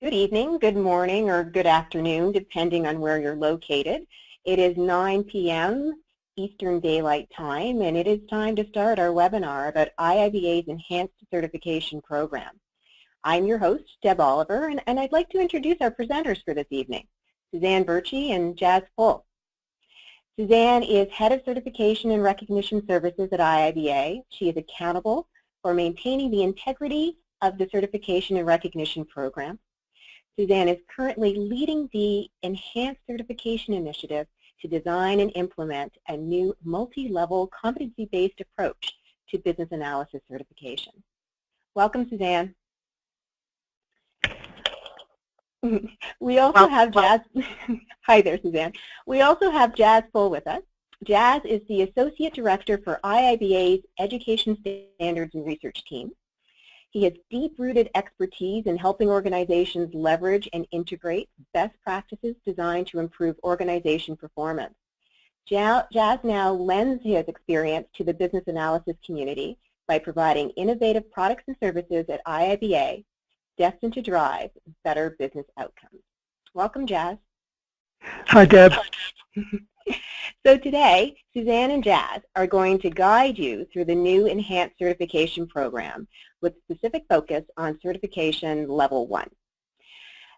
Good evening, good morning, or good afternoon, depending on where you're located. It is 9 p.m. Eastern Daylight Time, and it is time to start our webinar about IIBA's Enhanced Certification Program. I'm your host, Deb Oliver, and I'd like to introduce our presenters for this evening, Suzanne Birchie and Jazz Full. Suzanne is Head of Certification and Recognition Services at IIBA. She is accountable for maintaining the integrity of the Certification and Recognition Program. Suzanne is currently leading the Enhanced Certification Initiative to design and implement a new multi-level competency-based approach to business analysis certification. Welcome, Suzanne. We also have Jazz. Hi there, Suzanne. We also have Jazz Full with us. Jazz is the Associate Director for IIBA's Education Standards and Research Team. He has deep-rooted expertise in helping organizations leverage and integrate best practices designed to improve organization performance. Jazz now lends his experience to the business analysis community by providing innovative products and services at IIBA destined to drive better business outcomes. Welcome, Jazz. Hi, Deb. So today, Suzanne and Jazz are going to guide you through the new Enhanced Certification Program with specific focus on Certification Level 1.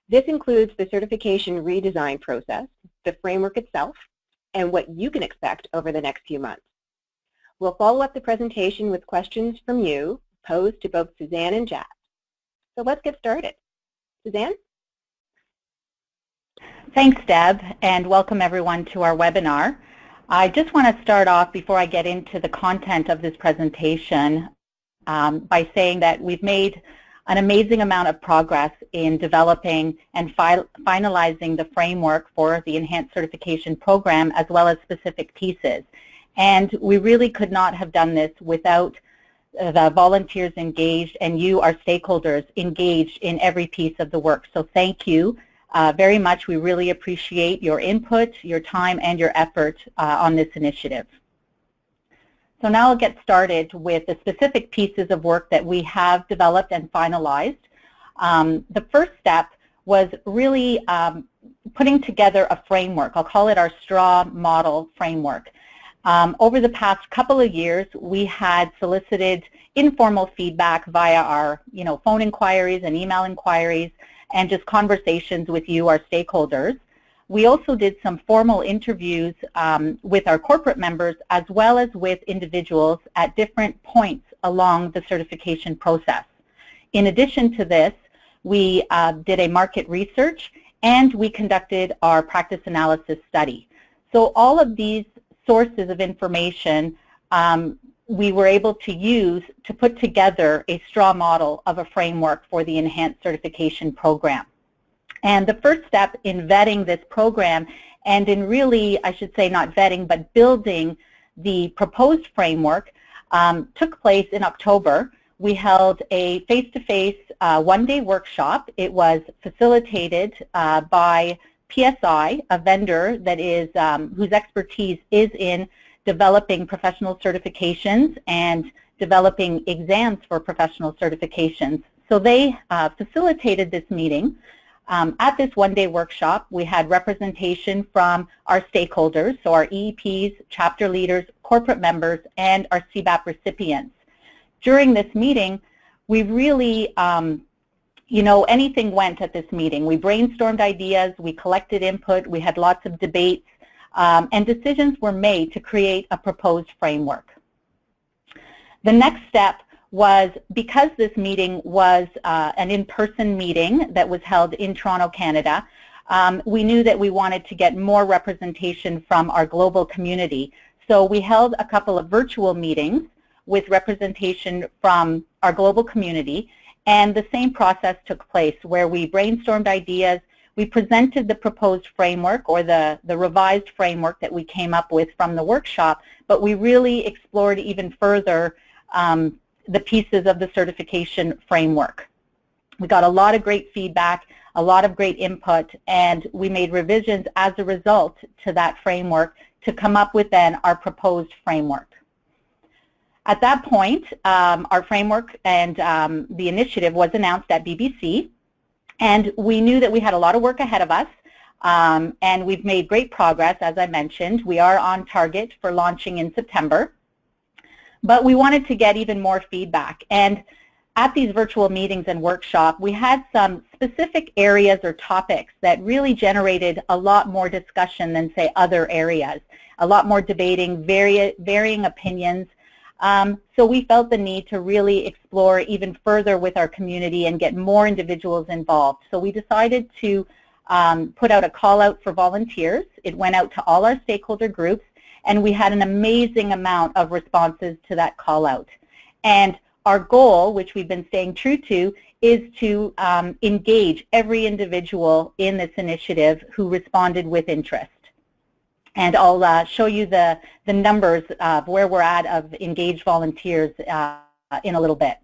This includes the certification redesign process, the framework itself, and what you can expect over the next few months. We'll follow up the presentation with questions from you posed to both Suzanne and Jazz. So let's get started. Suzanne? Thanks, Deb, and welcome everyone to our webinar. I just want to start off before I get into the content of this presentation by saying that we've made an amazing amount of progress in developing and finalizing the framework for the Enhanced Certification Program as well as specific pieces. And we really could not have done this without the volunteers engaged and you, our stakeholders, engaged in every piece of the work. So thank you very much. We really appreciate your input, your time, and your effort on this initiative. So now I'll get started with the specific pieces of work that we have developed and finalized. The first step was really putting together a framework. I'll call it our straw model framework. Over the past couple of years, we had solicited informal feedback via our phone inquiries and email inquiries and just conversations with you, our stakeholders. We also did some formal interviews with our corporate members as well as with individuals at different points along the certification process. In addition to this, we did a market research and we conducted our practice analysis study. So all of these sources of information we were able to use to put together a straw model of a framework for the Enhanced Certification Program. And the first step in vetting this program and in really, I should say not vetting, but building the proposed framework took place in October. We held a face-to-face one-day workshop. It was facilitated by PSI, a vendor that is whose expertise is in developing professional certifications and developing exams for professional certifications. So they facilitated this meeting. At this one-day workshop, we had representation from our stakeholders, so our EEPs, chapter leaders, corporate members, and our CBAP recipients. During this meeting, we really anything went at this meeting. We brainstormed ideas, we collected input, we had lots of debates, and decisions were made to create a proposed framework. The next step was, because this meeting was an in-person meeting that was held in Toronto, Canada, we knew that we wanted to get more representation from our global community. So we held a couple of virtual meetings with representation from our global community, and the same process took place where we brainstormed ideas, we presented the proposed framework or the revised framework that we came up with from the workshop, but we really explored even further the pieces of the certification framework. We got a lot of great feedback, a lot of great input, and we made revisions as a result to that framework to come up with then our proposed framework. At that point, our framework and the initiative was announced at BBC, And we knew that we had a lot of work ahead of us, and we've made great progress, as I mentioned. We are on target for launching in September, but we wanted to get even more feedback. And at these virtual meetings and workshops, we had some specific areas or topics that really generated a lot more discussion than, say, other areas, a lot more debating, varying opinions. So we felt the need to really explore even further with our community and get more individuals involved. So we decided to put out a call out for volunteers. It went out to all our stakeholder groups, and we had an amazing amount of responses to that call out. And our goal, which we've been staying true to, is to engage every individual in this initiative who responded with interest. And I'll show you the numbers of where we're at of engaged volunteers in a little bit.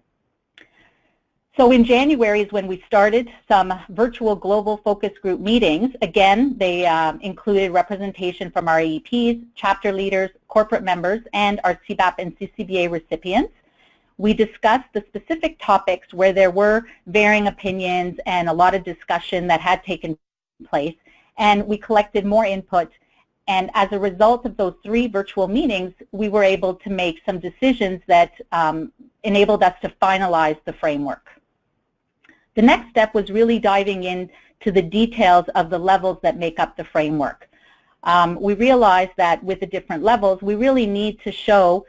So in January is when we started some virtual global focus group meetings. Again, they included representation from our AEPs, chapter leaders, corporate members, and our CBAP and CCBA recipients. We discussed the specific topics where there were varying opinions and a lot of discussion that had taken place, and we collected more input. And as a result of those 3 virtual meetings, we were able to make some decisions that enabled us to finalize the framework. The next step was really diving into the details of the levels that make up the framework. We realized that with the different levels, we really need to show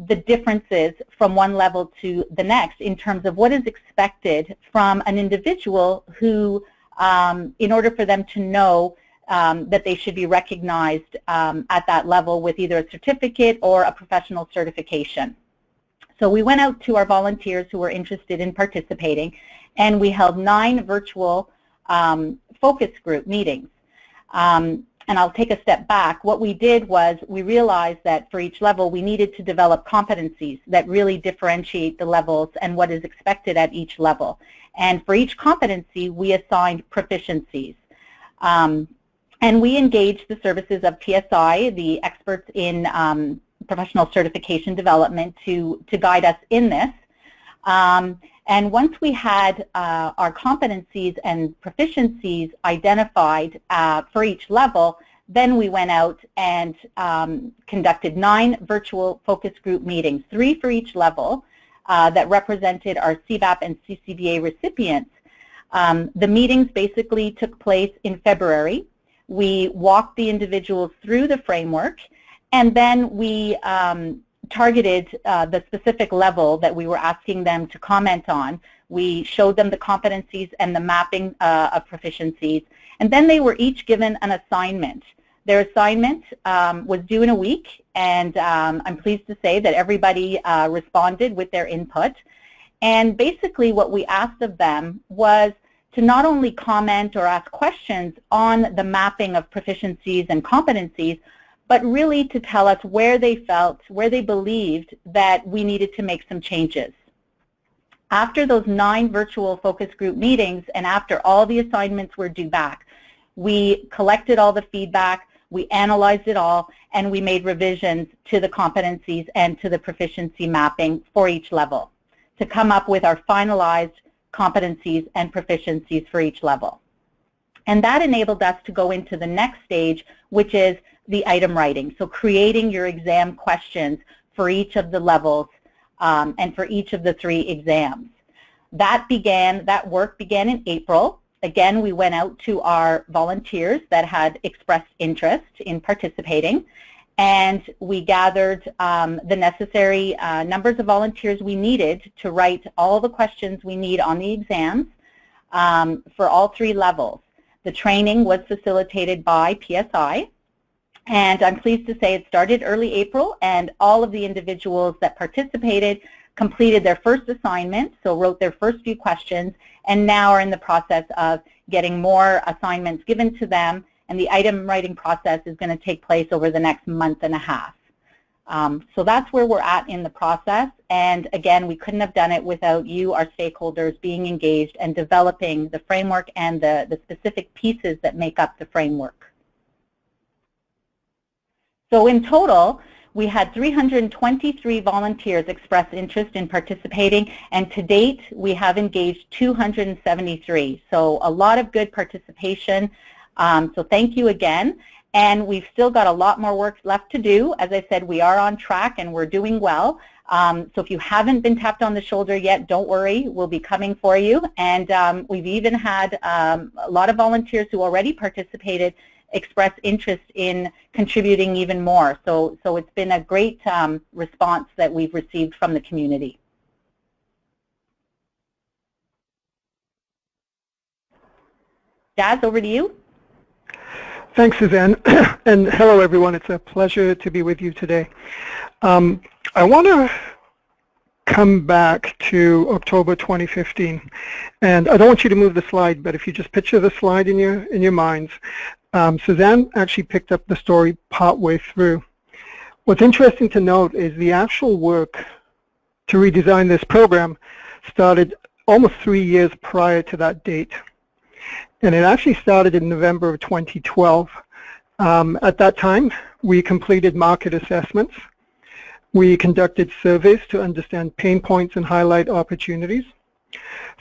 the differences from one level to the next in terms of what is expected from an individual who, in order for them to know that they should be recognized at that level with either a certificate or a professional certification. So we went out to our volunteers who were interested in participating, and we held 9 virtual focus group meetings. And I'll take a step back. What we did was we realized that for each level we needed to develop competencies that really differentiate the levels and what is expected at each level. And for each competency we assigned proficiencies. And we engaged the services of PSI, the experts in professional certification development, to guide us in this. And once we had our competencies and proficiencies identified for each level, then we went out and conducted 9 virtual focus group meetings, 3 for each level, that represented our CBAP and CCBA recipients. The meetings basically took place in February. We walked the individuals through the framework, and then we targeted the specific level that we were asking them to comment on. We showed them the competencies and the mapping of proficiencies, and then they were each given an assignment. Their assignment was due in a week, and I'm pleased to say that everybody responded with their input. And basically what we asked of them was to not only comment or ask questions on the mapping of proficiencies and competencies, but really to tell us where they felt, where they believed that we needed to make some changes. After those 9 virtual focus group meetings and after all the assignments were due back, we collected all the feedback, we analyzed it all, and we made revisions to the competencies and to the proficiency mapping for each level to come up with our finalized competencies and proficiencies for each level. And that enabled us to go into the next stage, which is the item writing. So creating your exam questions for each of the levels and for each of the 3 exams. That work began in April. Again, we went out to our volunteers that had expressed interest in participating, and we gathered the necessary numbers of volunteers we needed to write all the questions we need on the exams for all 3 levels. The training was facilitated by PSI, and I'm pleased to say it started early April, and all of the individuals that participated completed their first assignment, so wrote their first few questions, and now are in the process of getting more assignments given to them, and the item writing process is going to take place over the next month and a half. So that's where we're at in the process, and again, we couldn't have done it without you, our stakeholders, being engaged and developing the framework and the specific pieces that make up the framework. So in total, we had 323 volunteers express interest in participating, and to date we have engaged 273. So a lot of good participation. So thank you again. And we've still got a lot more work left to do. As I said, we are on track and we're doing well. So if you haven't been tapped on the shoulder yet, don't worry, we'll be coming for you. And we've even had a lot of volunteers who already participated express interest in contributing even more. So it's been a great response that we've received from the community. Daz, over to you. Thanks, Suzanne. And hello, everyone. It's a pleasure to be with you today. I want to come back to October 2015. And I don't want you to move the slide, but if you just picture the slide in your minds, Suzanne actually picked up the story partway through. What's interesting to note is the actual work to redesign this program started almost 3 years prior to that date. And it actually started in November of 2012. At that time, we completed market assessments. We conducted surveys to understand pain points and highlight opportunities.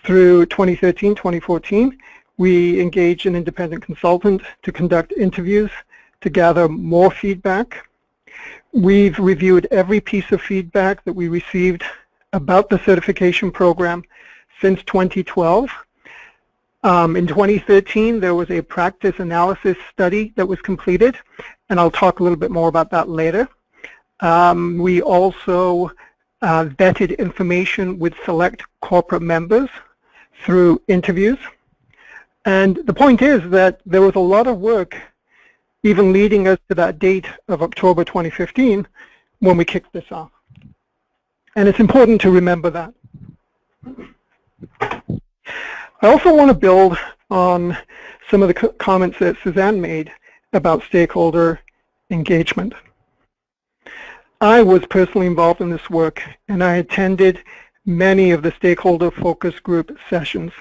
Through 2013, 2014, we engaged an independent consultant to conduct interviews to gather more feedback. We've reviewed every piece of feedback that we received about the certification program since 2012. In 2013, there was a practice analysis study that was completed, and I'll talk a little bit more about that later. We also vetted information with select corporate members through interviews. And the point is that there was a lot of work even leading us to that date of October 2015 when we kicked this off. And it's important to remember that. I also want to build on some of the comments that Suzanne made about stakeholder engagement. I was personally involved in this work, and I attended many of the stakeholder focus group sessions.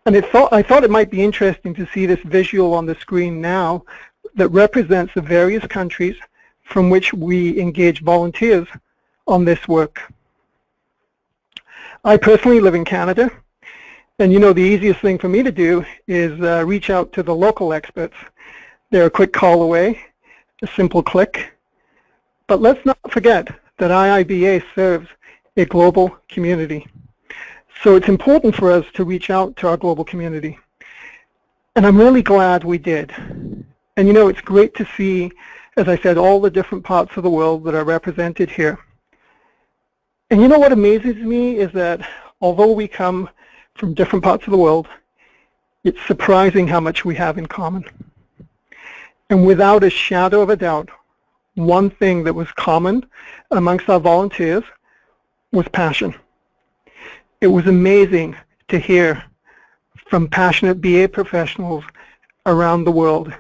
And I thought it might be interesting to see this visual on the screen now that represents the various countries from which we engage volunteers on this work. I personally live in Canada, and you know the easiest thing for me to do is reach out to the local experts. They're a quick call away, a simple click. But let's not forget that IIBA serves a global community. So it's important for us to reach out to our global community. And I'm really glad we did. And you know, it's great to see, as I said, all the different parts of the world that are represented here. And you know what amazes me is that although we come from different parts of the world, it's surprising how much we have in common. And without a shadow of a doubt, one thing that was common amongst our volunteers was passion. It was amazing to hear from passionate BA professionals around the world.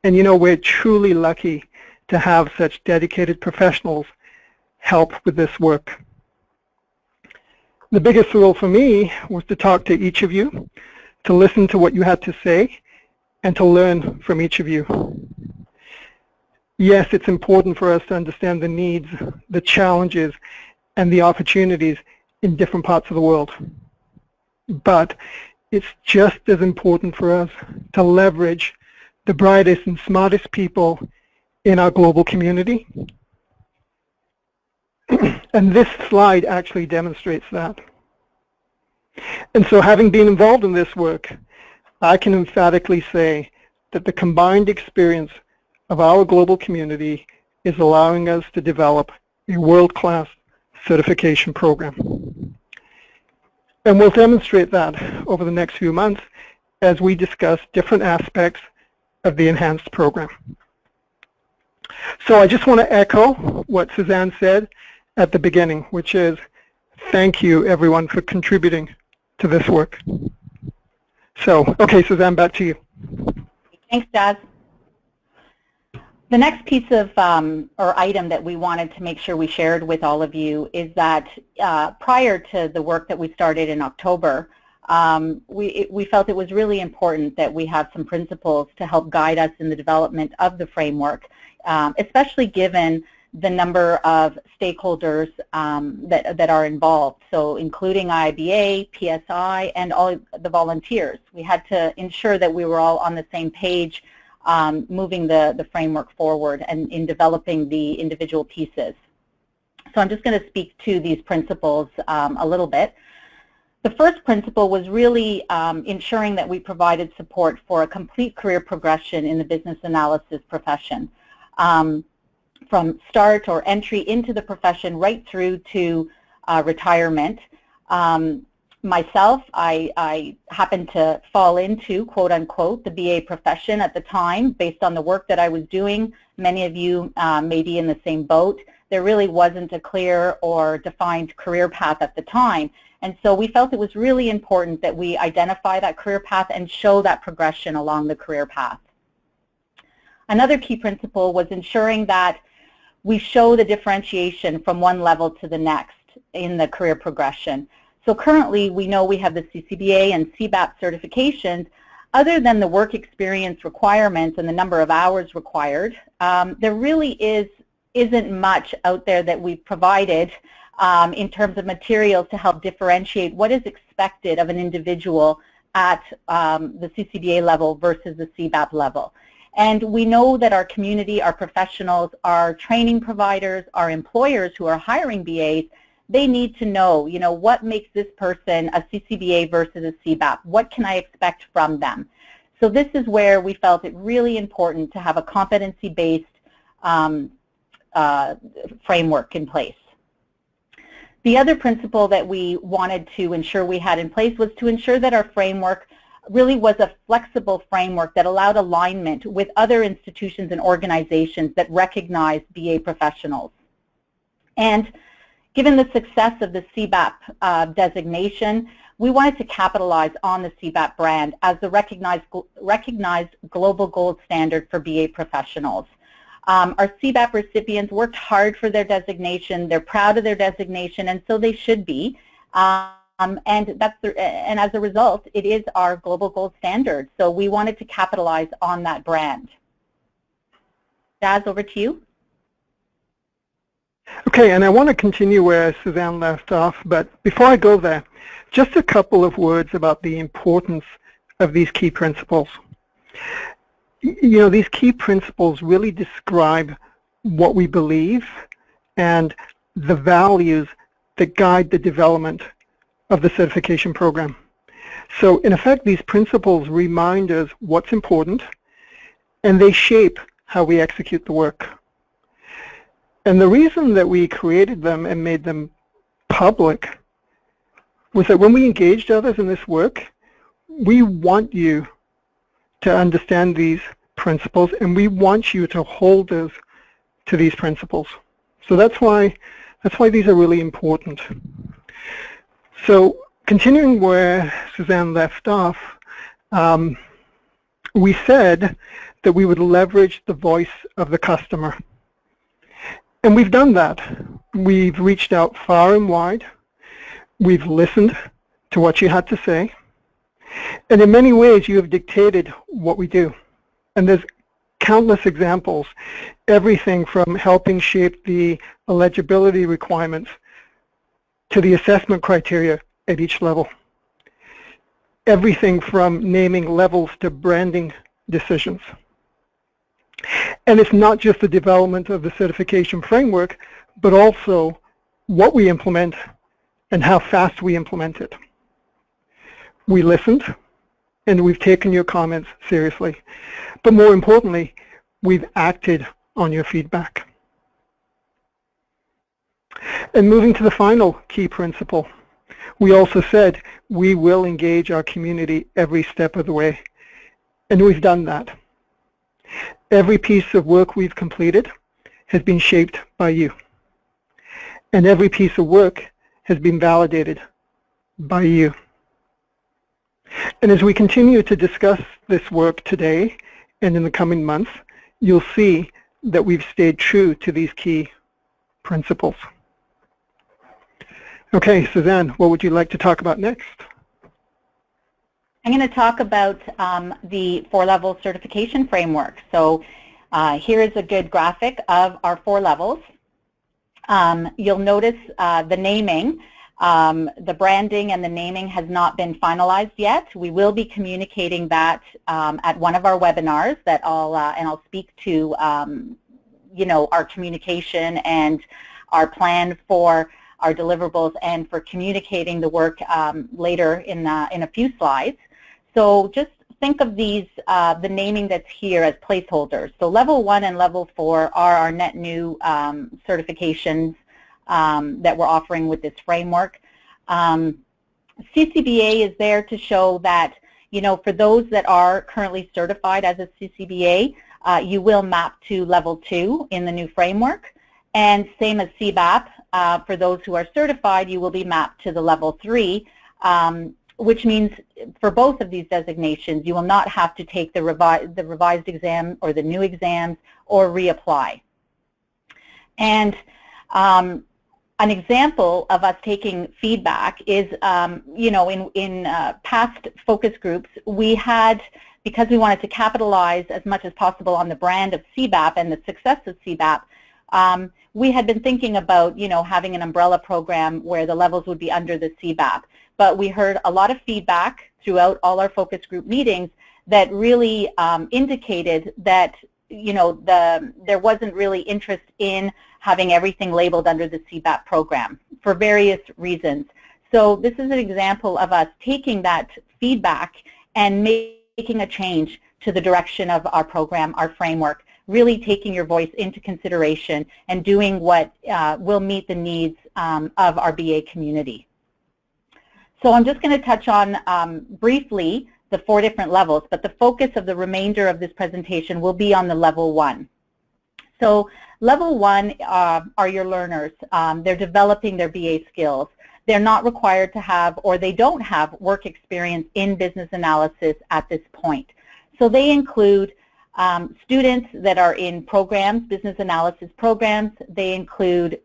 And you know, we're truly lucky to have such dedicated professionals help with this work. The biggest thrill for me was to talk to each of you, to listen to what you had to say, and to learn from each of you. Yes, it's important for us to understand the needs, the challenges, and the opportunities in different parts of the world. But it's just as important for us to leverage the brightest and smartest people in our global community. And this slide actually demonstrates that. And so having been involved in this work, I can emphatically say that the combined experience of our global community is allowing us to develop a world-class certification program. And we'll demonstrate that over the next few months as we discuss different aspects of the enhanced program. So I just want to echo what Suzanne said at the beginning, which is thank you everyone for contributing to this work. So, okay, Suzanne, back to you. Thanks, Daz. The next piece of or item that we wanted to make sure we shared with all of you is that prior to the work that we started in October, we felt it was really important that we have some principles to help guide us in the development of the framework, especially given the number of stakeholders that are involved, so including IIBA, PSI, and all the volunteers. We had to ensure that we were all on the same page, moving the framework forward and in developing the individual pieces. So I'm just going to speak to these principles a little bit. The first principle was really ensuring that we provided support for a complete career progression in the business analysis profession. From start or entry into the profession right through to retirement. Myself, I happened to fall into, quote unquote, the BA profession at the time based on the work that I was doing. Many of you may be in the same boat. There really wasn't a clear or defined career path at the time. And so we felt it was really important that we identify that career path and show that progression along the career path. Another key principle was ensuring that we show the differentiation from one level to the next in the career progression. So currently we know we have the CCBA and CBAP certifications. Other than the work experience requirements and the number of hours required, there really isn't much out there that we've provided in terms of materials to help differentiate what is expected of an individual at the CCBA level versus the CBAP level. And we know that our community, our professionals, our training providers, our employers who are hiring BAs, they need to know, what makes this person a CCBA versus a CBAP? What can I expect from them? So this is where we felt it really important to have a competency-based framework in place. The other principle that we wanted to ensure we had in place was to ensure that our framework really was a flexible framework that allowed alignment with other institutions and organizations that recognize BA professionals. And given the success of the CBAP designation, we wanted to capitalize on the CBAP brand as the recognized global gold standard for BA professionals. Our CBAP recipients worked hard for their designation. They're proud of their designation, and so they should be. And as a result, it is our global gold standard. So we wanted to capitalize on that brand. Daz, over to you. Okay, and I want to continue where Suzanne left off, but before I go there, just a couple of words about the importance of these key principles. These key principles really describe what we believe and the values that guide the development of the certification program. So in effect, these principles remind us what's important, and they shape how we execute the work. And the reason that we created them and made them public was that when we engaged others in this work, we want you to understand these principles, and we want you to hold us to these principles. So that's why these are really important. So continuing where Suzanne left off, we said that we would leverage the voice of the customer. And we've done that. We've reached out far and wide. We've listened to what you had to say. And in many ways, you have dictated what we do. And there's countless examples, everything from helping shape the eligibility requirements to the assessment criteria at each level. Everything from naming levels to branding decisions. And it's not just the development of the certification framework, but also what we implement and how fast we implement it. We listened, and we've taken your comments seriously. But more importantly, we've acted on your feedback. And moving to the final key principle, we also said we will engage our community every step of the way. And we've done that. Every piece of work we've completed has been shaped by you. And every piece of work has been validated by you. And as we continue to discuss this work today and in the coming months, you'll see that we've stayed true to these key principles. Okay, Suzanne, what would you like to talk about next? I'm going to talk about the 4-level certification framework. So here is a good graphic of our 4 levels. You'll notice the naming. The branding and the naming has not been finalized yet. We will be communicating that at one of our webinars that I'll speak to you know, our communication and our plan for our deliverables and for communicating the work later in a few slides. So just think of these, the naming that's here as placeholders. So level 1 and level 4 are our net new certifications that we're offering with this framework. CCBA is there to show that, you know, for those that are currently certified as a CCBA, you will map to level 2 in the new framework. And same as CBAP, for those who are certified, you will be mapped to the level 3, which means for both of these designations, you will not have to take the revised exam or the new exams or reapply. And an example of us taking feedback is, you know, in past focus groups, we had, because we wanted to capitalize as much as possible on the brand of CBAP and the success of CBAP, we had been thinking about, you know, having an umbrella program where the levels would be under the CBAP. But we heard a lot of feedback throughout all our focus group meetings that really indicated that, you know, there wasn't really interest in having everything labeled under the CBAP program for various reasons. So this is an example of us taking that feedback and making a change to the direction of our program, our framework, really taking your voice into consideration and doing what will meet the needs of our BA community. So I'm just going to touch on briefly the 4 different levels, but the focus of the remainder of this presentation will be on the level 1. So level 1 are your learners. They're developing their BA skills. They're not required to have, or they don't have, work experience in business analysis at this point. So they include students that are in programs, business analysis programs. They include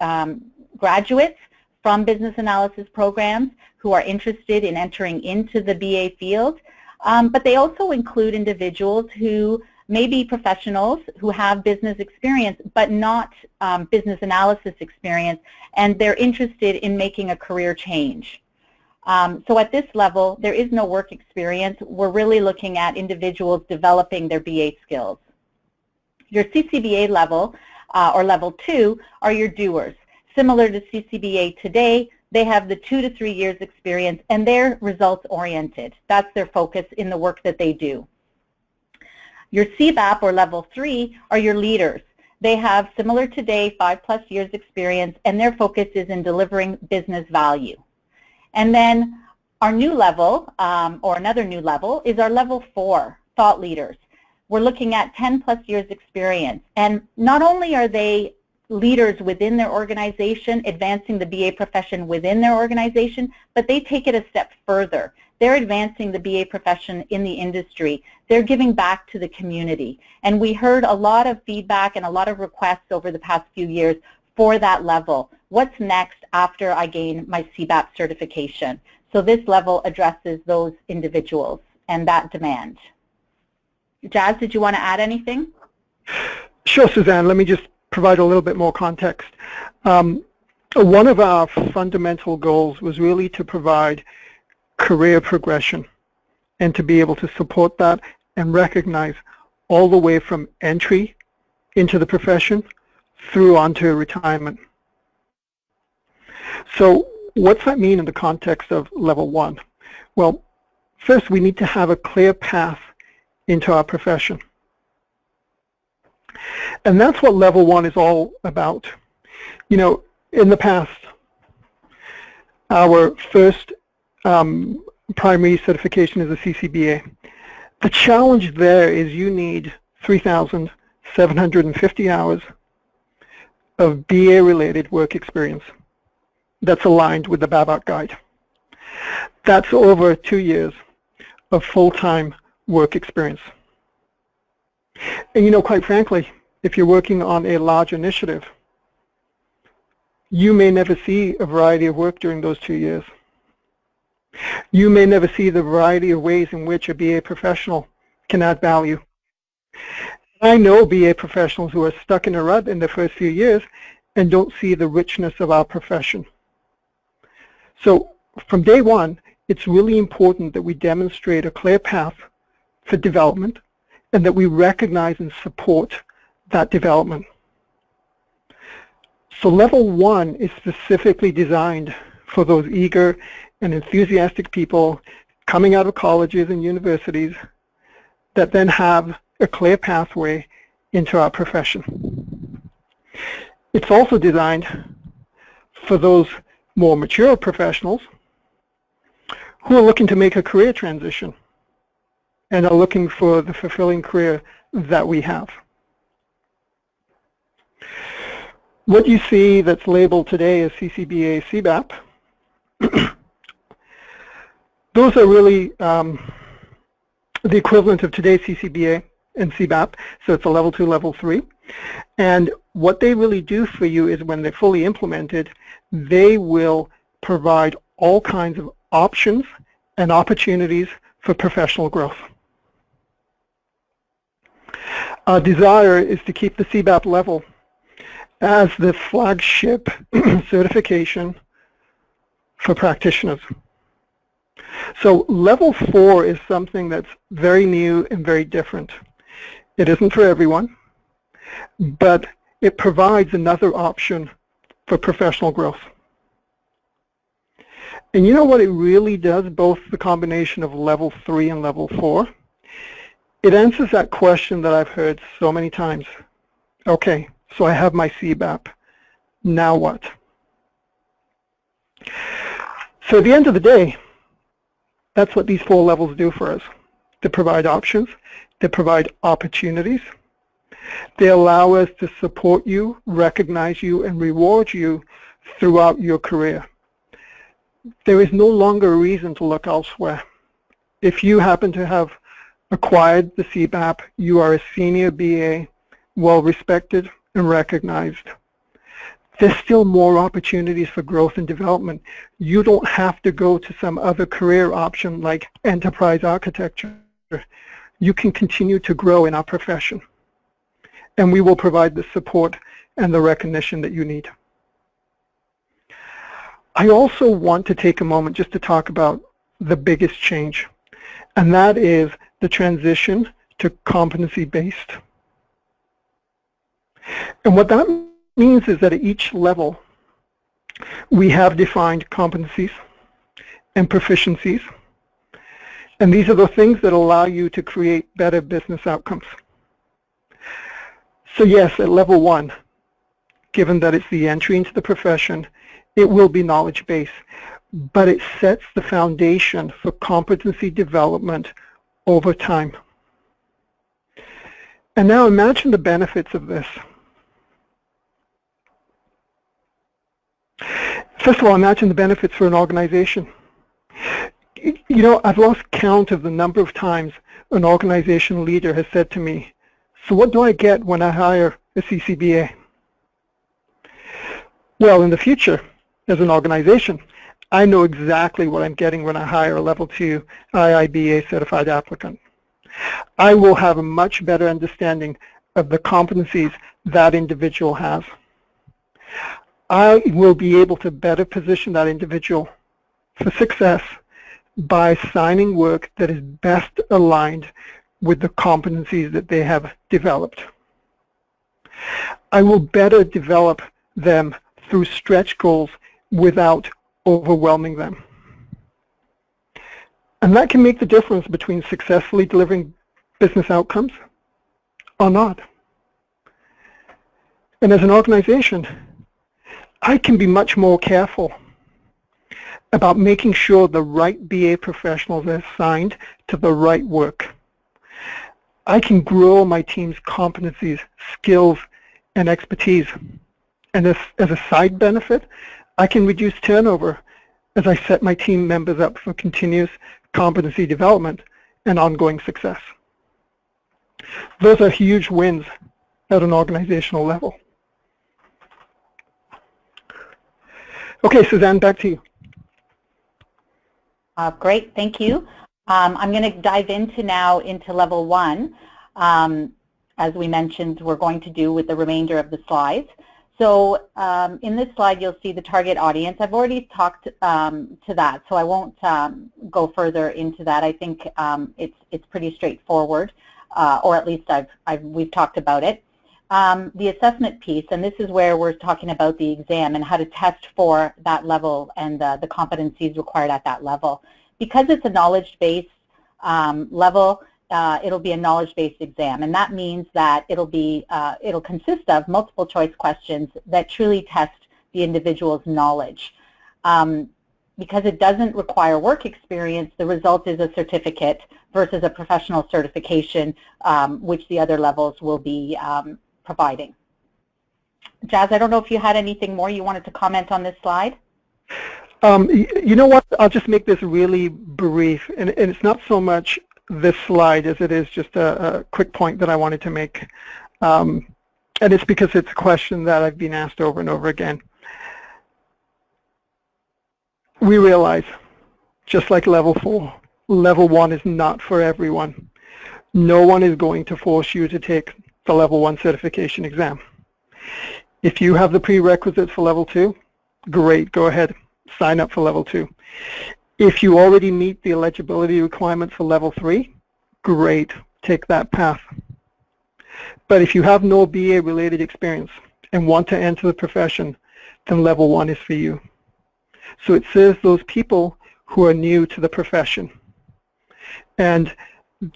graduates from business analysis programs who are interested in entering into the BA field. But they also include individuals who may be professionals who have business experience but not business analysis experience, and they're interested in making a career change. So at this level, there is no work experience. We're really looking at individuals developing their BA skills. Your CCBA level, or level 2, are your doers. Similar to CCBA today, they have the 2 to 3 years experience and they're results oriented. That's their focus in the work that they do. Your CBAP, or level 3, are your leaders. They have, similar today, 5+ years experience and their focus is in delivering business value. And then our new level, or another new level, is our level 4, thought leaders. We're looking at 10+ years experience, and not only are they leaders within their organization, advancing the BA profession within their organization, but they take it a step further. They're advancing the BA profession in the industry. They're giving back to the community. And we heard a lot of feedback and a lot of requests over the past few years for that level. What's next after I gain my CBAP certification? So this level addresses those individuals and that demand. Jazz, did you want to add anything? Sure, Suzanne. Let me just provide a little bit more context. One of our fundamental goals was really to provide career progression and to be able to support that and recognize all the way from entry into the profession through onto retirement. So what's that mean in the context of level 1? Well, first we need to have a clear path into our profession. And that's what level 1 is all about. You know, in the past, our first primary certification is a CCBA. The challenge there is you need 3,750 hours of BA-related work experience that's aligned with the BABAC guide. That's over 2 years of full-time work experience. And you know, quite frankly, if you're working on a large initiative, you may never see a variety of work during those 2 years. You may never see the variety of ways in which a BA professional can add value. I know BA professionals who are stuck in a rut in the first few years, and don't see the richness of our profession. So from day one, it's really important that we demonstrate a clear path for development and that we recognize and support that development. So level 1 is specifically designed for those eager and enthusiastic people coming out of colleges and universities that then have a clear pathway into our profession. It's also designed for those more mature professionals who are looking to make a career transition and are looking for the fulfilling career that we have. What you see that's labeled today as CCBA, CBAP, those are really the equivalent of today's CCBA and CBAP, so it's a level 2, level 3. And what they really do for you is when they're fully implemented, they will provide all kinds of options and opportunities for professional growth. Our desire is to keep the CBAP level as the flagship certification for practitioners. So level 4 is something that's very new and very different. It isn't for everyone, but it provides another option for professional growth. And you know what it really does, both the combination of level 3 and level 4? It answers that question that I've heard so many times. Okay, so I have my CBAP. Now what? So at the end of the day, that's what these 4 levels do for us. They provide options. They provide opportunities. They allow us to support you, recognize you, and reward you throughout your career. There is no longer a reason to look elsewhere. If you happen to have acquired the CBAP, you are a senior BA, well respected and recognized. There's still more opportunities for growth and development. You don't have to go to some other career option like enterprise architecture. You can continue to grow in our profession, and we will provide the support and the recognition that you need. I also want to take a moment just to talk about the biggest change, and that is the transition to competency-based. And what that means is that at each level, we have defined competencies and proficiencies, and these are the things that allow you to create better business outcomes. So yes, at level 1, given that it's the entry into the profession, it will be knowledge-based, but it sets the foundation for competency development over time. And now imagine the benefits of this. First of all, imagine the benefits for an organization. You know, I've lost count of the number of times an organization leader has said to me, so what do I get when I hire a CCBA? Well, in the future, as an organization, I know exactly what I'm getting when I hire a level 2 IIBA certified applicant. I will have a much better understanding of the competencies that individual has. I will be able to better position that individual for success by assigning work that is best aligned with the competencies that they have developed. I will better develop them through stretch goals without overwhelming them. And that can make the difference between successfully delivering business outcomes or not. And as an organization, I can be much more careful about making sure the right BA professionals are assigned to the right work. I can grow my team's competencies, skills, and expertise. And as a side benefit, I can reduce turnover as I set my team members up for continuous competency development and ongoing success. Those are huge wins at an organizational level. Okay, Suzanne, back to you. Great, thank you. I'm going to dive into level 1. As we mentioned, we're going to do with the remainder of the slides. So in this slide, you'll see the target audience. I've already talked to that, so I won't go further into that. I think it's pretty straightforward, or at least we've talked about it. The assessment piece, and this is where we're talking about the exam and how to test for that level and the competencies required at that level. Because it's a knowledge-based level, it'll be a knowledge-based exam, and that means that it'll consist of multiple choice questions that truly test the individual's knowledge. Because it doesn't require work experience, the result is a certificate versus a professional certification, which the other levels will be providing. Jazz, I don't know if you had anything more you wanted to comment on this slide? You know what, I'll just make this really brief, and it's not so much this slide as it is just a quick point that I wanted to make. And it's because it's a question that I've been asked over and over again. We realize, just like level 4, level 1 is not for everyone. No one is going to force you to take the level 1 certification exam. If you have the prerequisites for level 2, great, go ahead, sign up for level 2. If you already meet the eligibility requirements for level 3, great, take that path. But if you have no BA related experience and want to enter the profession, then level 1 is for you. So it serves those people who are new to the profession. And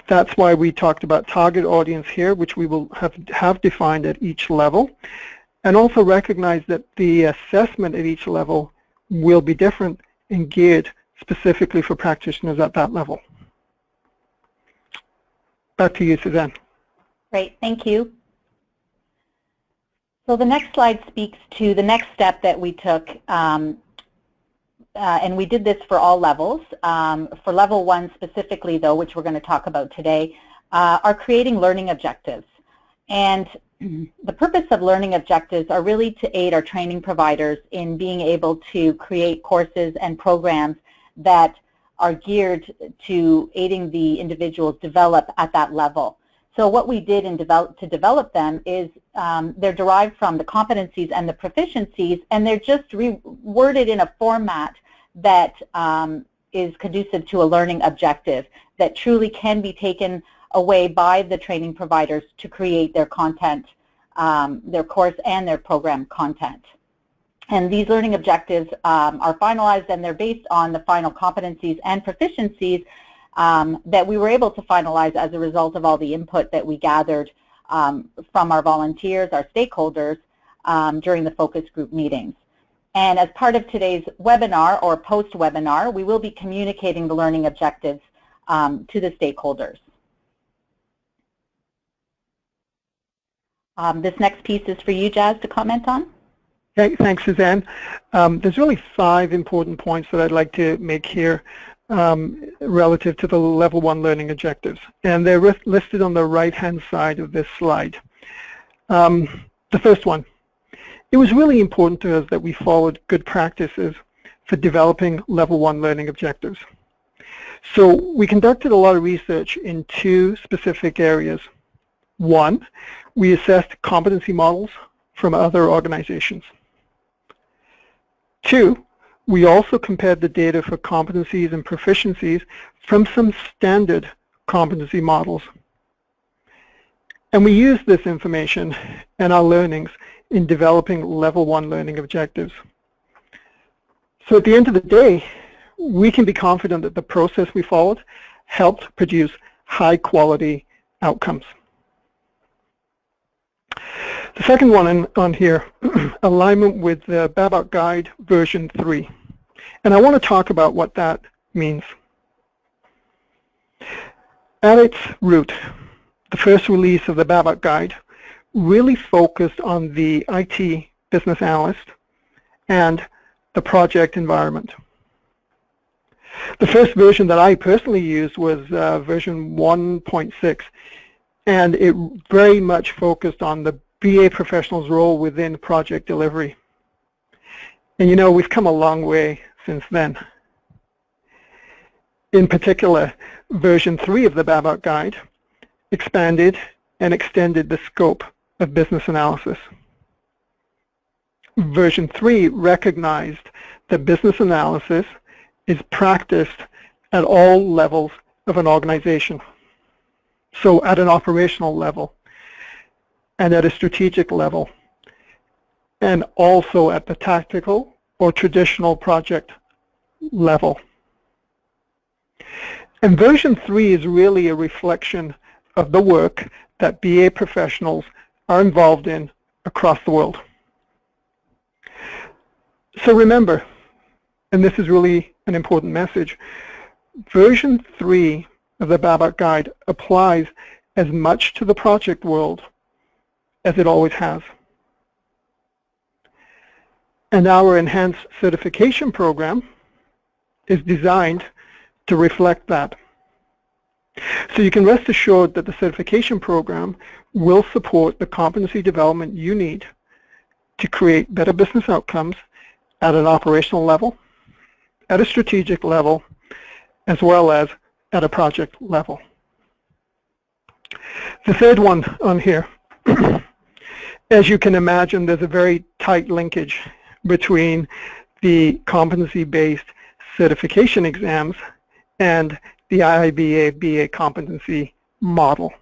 that's why we talked about target audience here, which we will have defined at each level, and also recognize that the assessment at each level will be different and geared specifically for practitioners at that level. Back to you, Suzanne. Great, thank you. So the next slide speaks to the next step that we took, and we did this for all levels. For level 1 specifically, though, which we're going to talk about today, are creating learning objectives. And the purpose of learning objectives are really to aid our training providers in being able to create courses and programs that are geared to aiding the individuals develop at that level. So what we did to develop them is they're derived from the competencies and the proficiencies, and they're just worded in a format that is conducive to a learning objective that truly can be taken away by the training providers to create their content, their course and their program content. And these learning objectives are finalized, and they're based on the final competencies and proficiencies that we were able to finalize as a result of all the input that we gathered from our volunteers, our stakeholders, during the focus group meetings. And as part of today's webinar or post-webinar, we will be communicating the learning objectives to the stakeholders. This next piece is for you, Jazz, to comment on. Okay, thanks, Suzanne. There's really 5 important points that I'd like to make here relative to the level 1 learning objectives, and they're listed on the right-hand side of this slide. The first one, it was really important to us that we followed good practices for developing level 1 learning objectives. So we conducted a lot of research in 2 specific areas. 1, we assessed competency models from other organizations. 2, we also compared the data for competencies and proficiencies from some standard competency models. And we used this information and our learnings in developing level 1 learning objectives. So at the end of the day, we can be confident that the process we followed helped produce high quality outcomes. The second one on here, alignment with the BABOK Guide version 3. And I want to talk about what that means. At its root, the first release of the BABOK Guide really focused on the IT business analyst and the project environment. The first version that I personally used was version 1.6, and it very much focused on the BA professional's role within project delivery. And you know, we've come a long way since then. In particular, version 3 of the BABOK Guide expanded and extended the scope of business analysis. version 3 recognized that business analysis is practiced at all levels of an organization. So at an operational level, and at a strategic level, and also at the tactical or traditional project level. And version 3 is really a reflection of the work that BA professionals are involved in across the world. So remember, and this is really an important message, version 3 of the BABAC Guide applies as much to the project world as it always has. And our enhanced certification program is designed to reflect that. So you can rest assured that the certification program will support the competency development you need to create better business outcomes at an operational level, at a strategic level, as well as at a project level. The third one on here, as you can imagine, there's a very tight linkage between the competency-based certification exams and the IIBA BA competency model.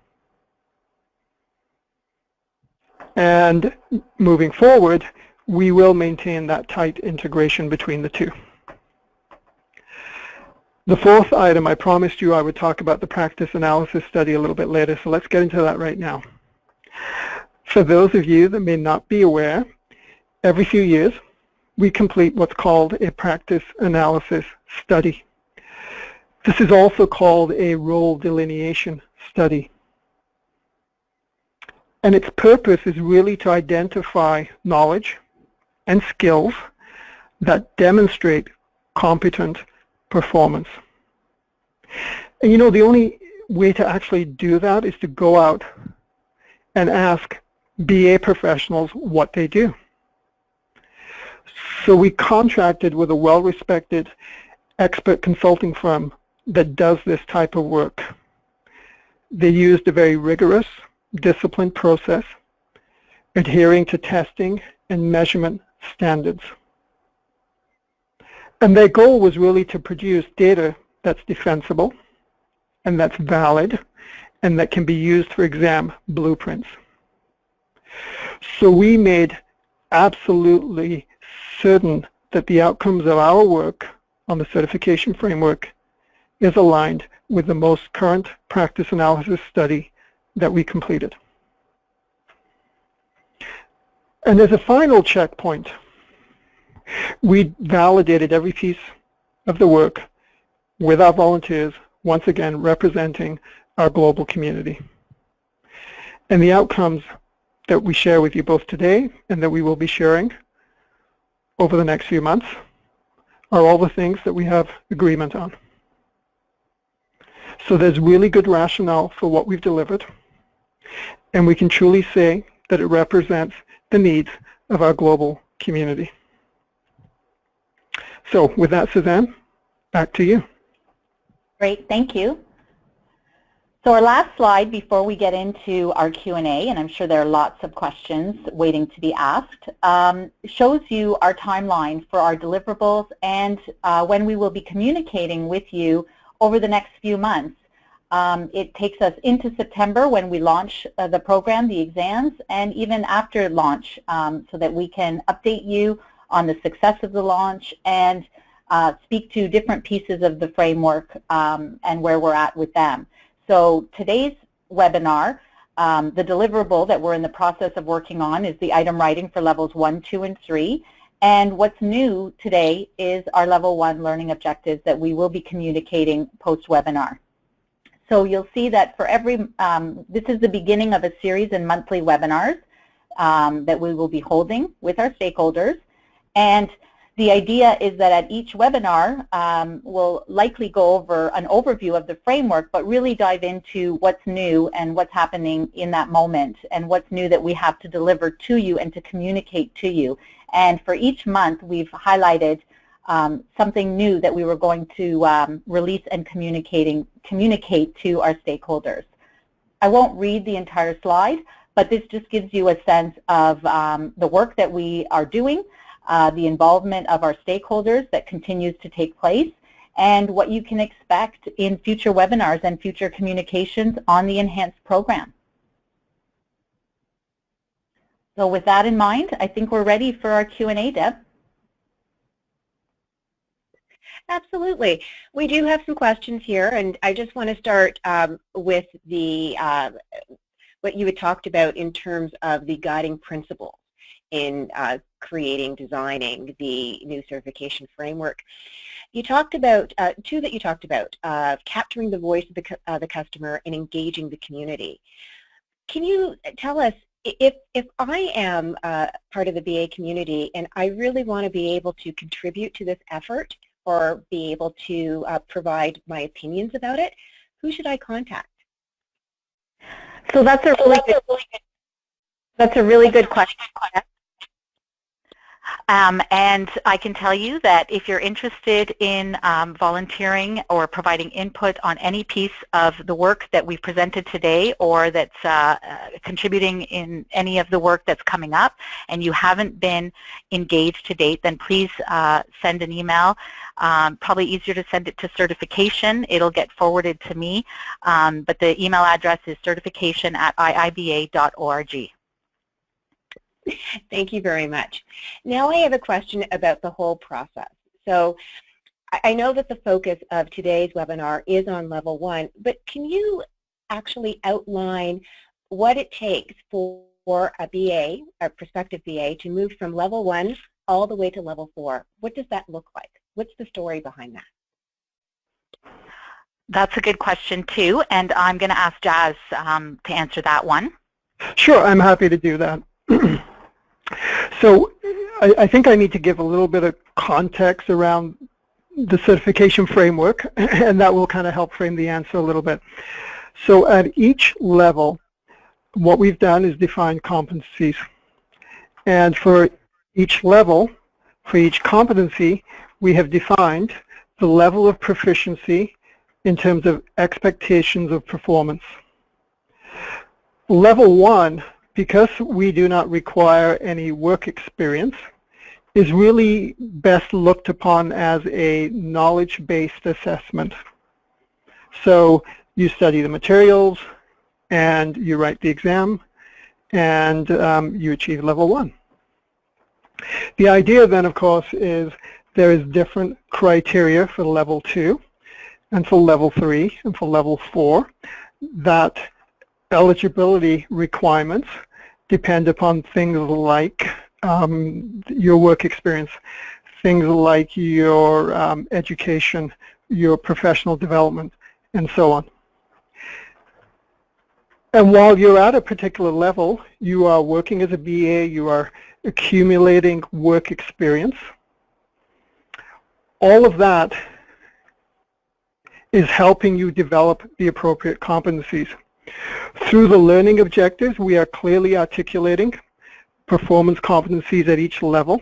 And moving forward, we will maintain that tight integration between the two. The fourth item, I promised you I would talk about the practice analysis study a little bit later, so let's get into that right now. For those of you that may not be aware, every few years we complete what's called a practice analysis study. This is also called a role delineation study. And its purpose is really to identify knowledge and skills that demonstrate competent performance. And you know, the only way to actually do that is to go out and ask BA professionals what they do. So we contracted with a well-respected expert consulting firm that does this type of work. They used a very rigorous, disciplined process, adhering to testing and measurement standards. And their goal was really to produce data that's defensible and that's valid and that can be used for exam blueprints. So we made absolutely certain that the outcomes of our work on the certification framework is aligned with the most current practice analysis study that we completed. And as a final checkpoint, we validated every piece of the work with our volunteers, once again representing our global community. And the outcomes that we share with you both today and that we will be sharing over the next few months are all the things that we have agreement on. So there's really good rationale for what we've delivered, and we can truly say that it represents the needs of our global community. So with that, Suzanne, back to you. Great, thank you. So our last slide before we get into our Q&A, and I'm sure there are lots of questions waiting to be asked, shows you our timeline for our deliverables and when we will be communicating with you over the next few months. It takes us into September when we launch the program, the exams, and even after launch so that we can update you on the success of the launch and speak to different pieces of the framework and where we're at with them. So today's webinar, the deliverable that we're in the process of working on is the item writing for levels 1, 2, and 3. And what's new today is our level 1 learning objectives that we will be communicating post-webinar. So you'll see that for every, this is the beginning of a series in monthly webinars that we will be holding with our stakeholders. And the idea is that at each webinar, we'll likely go over an overview of the framework, but really dive into what's new and what's happening in that moment and what's new that we have to deliver to you and to communicate to you. And for each month, we've highlighted something new that we were going to release and communicate to our stakeholders. I won't read the entire slide, but this just gives you a sense of the work that we are doing, the involvement of our stakeholders that continues to take place, and what you can expect in future webinars and future communications on the enhanced program. So with that in mind, I think we're ready for our Q&A, Deb. Absolutely. We do have some questions here, and I just want to start with the what you had talked about in terms of the guiding principles in creating, designing the new certification framework. You talked about, two that you talked about, capturing the voice of the customer and engaging the community. Can you tell us, if I am part of the BA community and I really want to be able to contribute to this effort or be able to provide my opinions about it, who should I contact? So that's a really good question. And I can tell you that if you're interested in volunteering or providing input on any piece of the work that we've presented today, or that's contributing in any of the work that's coming up, and you haven't been engaged to date, then please send an email. Probably easier to send it to certification. It'll get forwarded to me, but the email address is certification@iiba.org. Thank you very much. Now I have a question about the whole process. So I know that the focus of today's webinar is on level 1, but can you actually outline what it takes for a BA, a prospective BA, to move from level 1 all the way to level 4? What does that look like? What's the story behind that? That's a good question too, and I'm going to ask Jazz to answer that one. Sure, I'm happy to do that. So I think I need to give a little bit of context around the certification framework, and that will kind of help frame the answer a little bit. So at each level, what we've done is define competencies. And for each level, for each competency, we have defined the level of proficiency in terms of expectations of performance. Level 1, because we do not require any work experience, is really best looked upon as a knowledge-based assessment. So you study the materials, and you write the exam, and you achieve level 1. The idea then, of course, is there is different criteria for level 2, and for level 3, and for level 4, that eligibility requirements depend upon things like your work experience, things like your education, your professional development, and so on. And while you're at a particular level, you are working as a BA, you are accumulating work experience. All of that is helping you develop the appropriate competencies. Through the learning objectives, we are clearly articulating performance competencies at each level.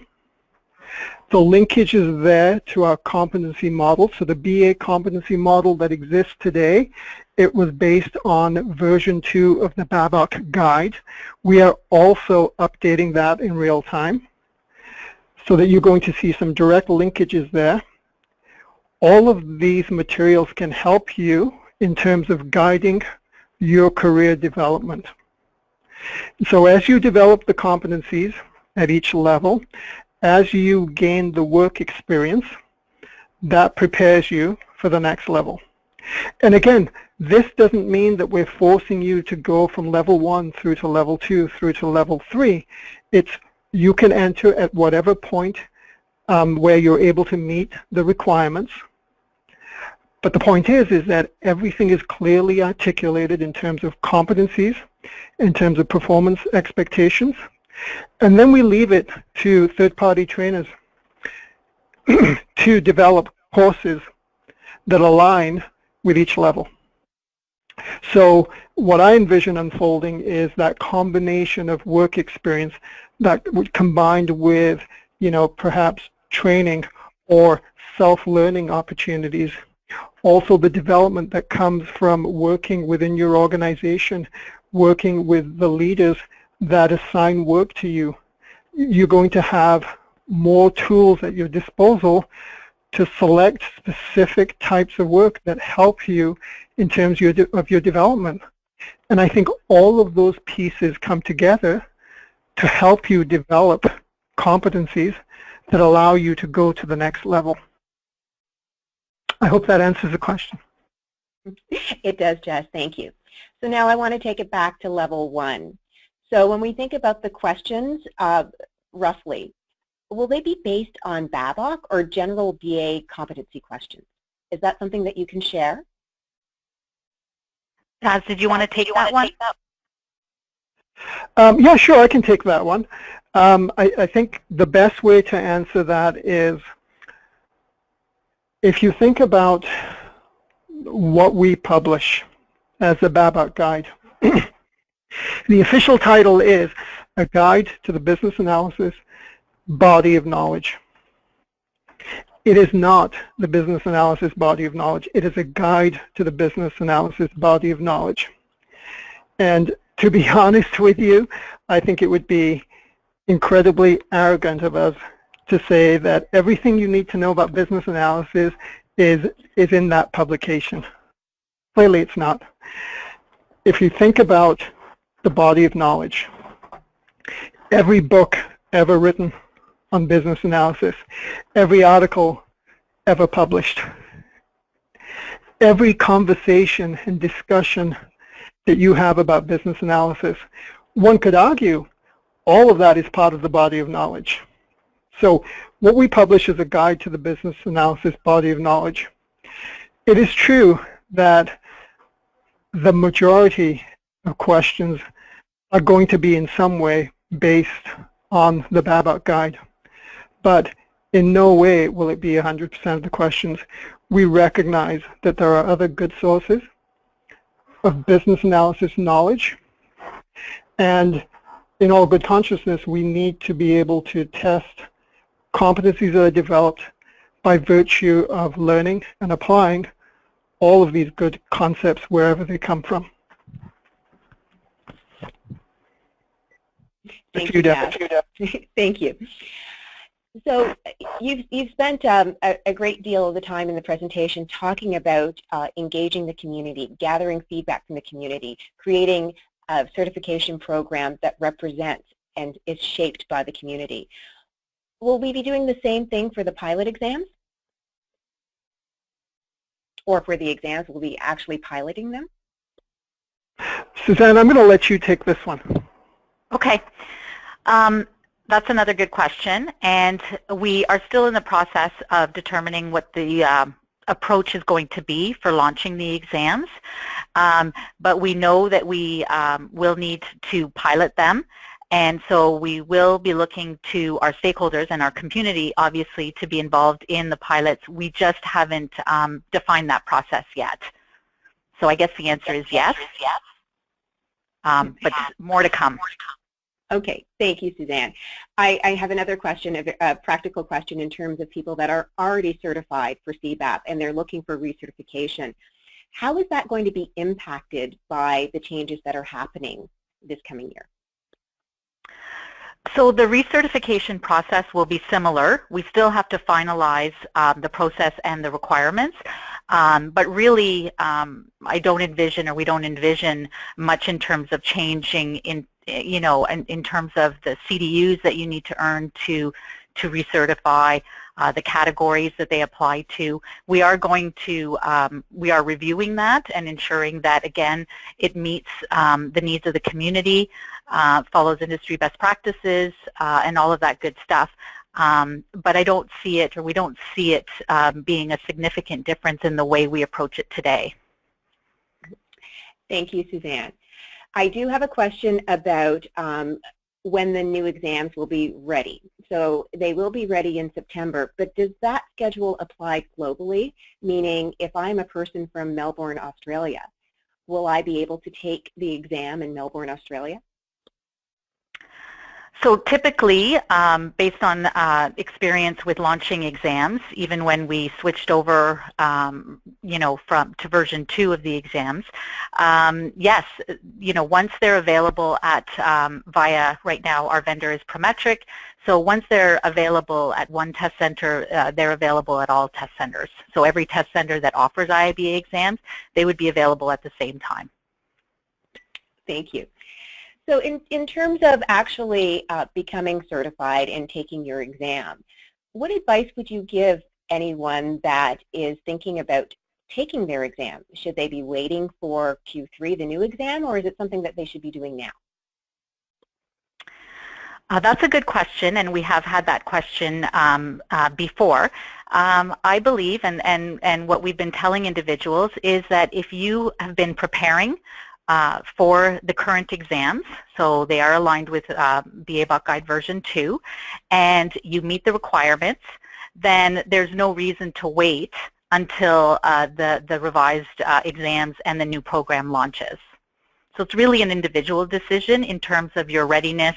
The linkage is there to our competency model. So the BA competency model that exists today, it was based on version 2 of the Babcock guide. We are also updating that in real time so that you're going to see some direct linkages there. All of these materials can help you in terms of guiding your career development. So as you develop the competencies at each level, as you gain the work experience, that prepares you for the next level. And again, this doesn't mean that we're forcing you to go from level 1 through to level 2 through to level 3. It's you can enter at whatever point where you're able to meet the requirements. But the point is that everything is clearly articulated in terms of competencies, in terms of performance expectations, and then we leave it to third-party trainers to develop courses that align with each level. So what I envision unfolding is that combination of work experience that combined with, perhaps training or self-learning opportunities. Also the development that comes from working within your organization working with the leaders that assign work to you. You're going to have more tools at your disposal to select specific types of work that help you in terms of your development. And I think all of those pieces come together to help you develop competencies that allow you to go to the next level. I hope that answers the question. It does, Jess. Thank you. So now I want to take it back to level 1. So when we think about the questions, roughly, will they be based on BABOK or general BA competency questions? Is that something that you can share? Taz, did you want to take that one? Yeah, sure, I can take that one. I think the best way to answer that is if you think about what we publish as a BABOK guide. The official title is A Guide to the Business Analysis Body of Knowledge. It is not the business analysis body of knowledge. It is a guide to the business analysis body of knowledge. And to be honest with you, I think it would be incredibly arrogant of us to say that everything you need to know about business analysis is in that publication. Clearly it's not. If you think about the body of knowledge, every book ever written on business analysis, every article ever published, every conversation and discussion that you have about business analysis, one could argue all of that is part of the body of knowledge. So what we publish is a guide to the business analysis body of knowledge. It is true that the majority of questions are going to be in some way based on the BABOK guide, but in no way will it be 100% of the questions. We recognize that there are other good sources of business analysis knowledge, and in all good consciousness, we need to be able to test competencies that are developed by virtue of learning and applying all of these good concepts wherever they come from. Thank you, Deb. Thank you. So you've spent a great deal of the time in the presentation talking about engaging the community, gathering feedback from the community, creating a certification program that represents and is shaped by the community. Will we be doing the same thing for the pilot exams? Or for the exams, will we be actually piloting them? Suzanne, I'm going to let you take this one. Okay. That's another good question, and we are still in the process of determining what the approach is going to be for launching the exams, but we know that we will need to pilot them, and so we will be looking to our stakeholders and our community, obviously, to be involved in the pilots. We just haven't defined that process yet. So I guess the answer is yes, but more to come. Okay, thank you, Suzanne. I have another question, a practical question in terms of people that are already certified for CBAP and they're looking for recertification. How is that going to be impacted by the changes that are happening this coming year? So the recertification process will be similar. We still have to finalize the process and the requirements, but really I don't envision, or we don't envision much in terms of changing in terms of the CDUs that you need to earn to recertify, the categories that they apply to. We are going to, we are reviewing that and ensuring that, again, it meets the needs of the community, follows industry best practices, and all of that good stuff. But I don't see it, or we don't see it being a significant difference in the way we approach it today. Thank you, Suzanne. I do have a question about when the new exams will be ready. So they will be ready in September, but does that schedule apply globally? Meaning, if I'm a person from Melbourne, Australia, will I be able to take the exam in Melbourne, Australia? So typically, based on experience with launching exams, even when we switched over, to version 2 of the exams, yes, once they're available at via, right now our vendor is Prometric, so once they're available at one test center, they're available at all test centers. So every test center that offers IIBA exams, they would be available at the same time. Thank you. So in terms of actually becoming certified and taking your exam, what advice would you give anyone that is thinking about taking their exam? Should they be waiting for Q3, the new exam, or is it something that they should be doing now? That's a good question, and we have had that question before. I believe, and what we've been telling individuals is that if you have been preparing for the current exams, so they are aligned with BA Bach Guide version 2, and you meet the requirements, then there's no reason to wait until the revised exams and the new program launches. So it's really an individual decision in terms of your readiness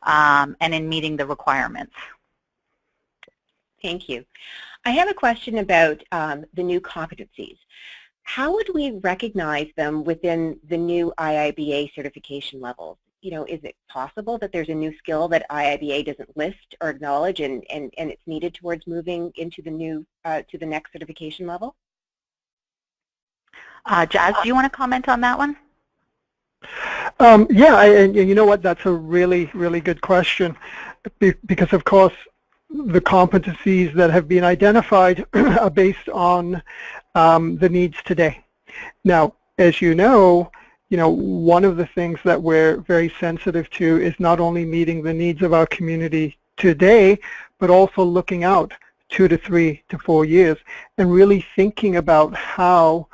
and in meeting the requirements. Thank you. I have a question about the new competencies. How would we recognize them within the new IIBA certification levels? Is it possible that there's a new skill that IIBA doesn't list or acknowledge and it's needed towards moving into the new, to the next certification level? Jazz, do you want to comment on that one? Yeah, and you know what, that's a really, really good question, because of course the competencies that have been identified are based on the needs today. Now, as you know, one of the things that we're very sensitive to is not only meeting the needs of our community today, but also looking out 2 to 3 to 4 years and really thinking about how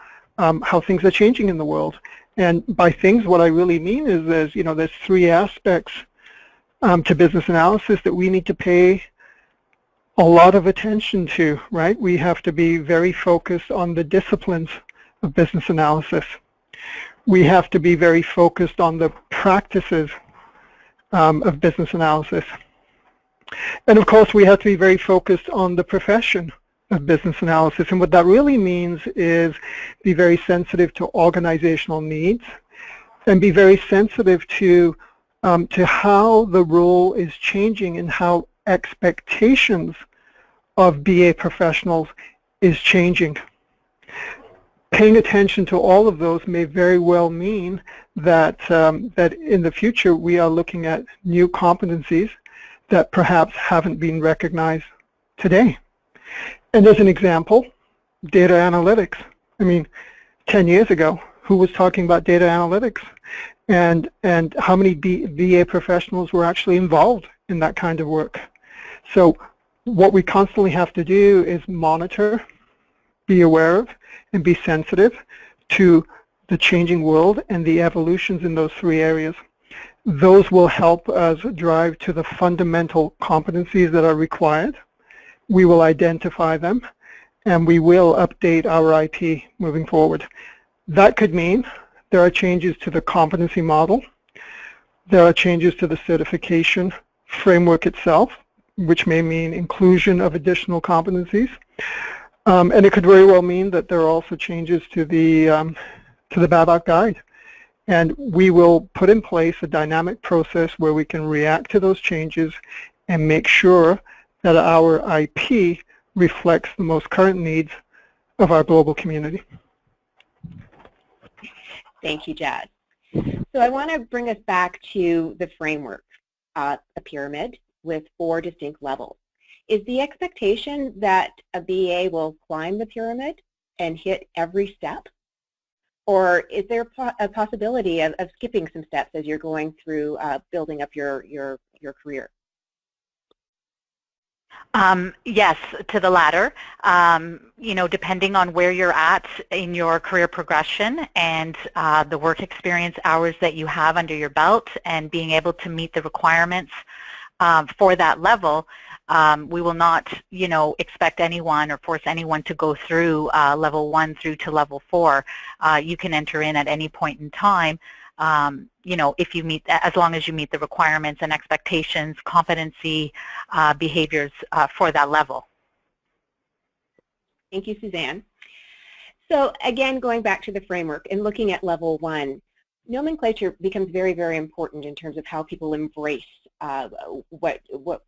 things are changing in the world. And by things, what I really mean is there's 3 aspects to business analysis that we need to pay a lot of attention to, right? We have to be very focused on the disciplines of business analysis. We have to be very focused on the practices of business analysis. And of course, we have to be very focused on the profession of business analysis. And what that really means is be very sensitive to organizational needs and be very sensitive to how the role is changing and how expectations of BA professionals is changing. Paying attention to all of those may very well mean that that in the future we are looking at new competencies that perhaps haven't been recognized today. And as an example, data analytics. I mean, 10 years ago, who was talking about data analytics? And how many BA professionals were actually involved in that kind of work? So what we constantly have to do is monitor, be aware of, and be sensitive to the changing world and the evolutions in those 3 areas. Those will help us drive to the fundamental competencies that are required. We will identify them, and we will update our IP moving forward. That could mean there are changes to the competency model. There are changes to the certification framework itself, which may mean inclusion of additional competencies. And it could very well mean that there are also changes to the BA Bach Guide. And we will put in place a dynamic process where we can react to those changes and make sure that our IP reflects the most current needs of our global community. Thank you, Jazz. So I want to bring us back to the framework, a pyramid with 4 distinct levels. Is the expectation that a BA will climb the pyramid and hit every step? Or is there a possibility of skipping some steps as you're going through building up your career? Yes, to the latter. Depending on where you're at in your career progression and the work experience hours that you have under your belt and being able to meet the requirements for that level, we will not, expect anyone or force anyone to go through level 1 through to level 4. You can enter in at any point in time you know, if you meet, as long as you meet the requirements and expectations, competency behaviors for that level. Thank you, Suzanne. So again, going back to the framework and looking at level 1, nomenclature becomes very, very important in terms of how people embrace what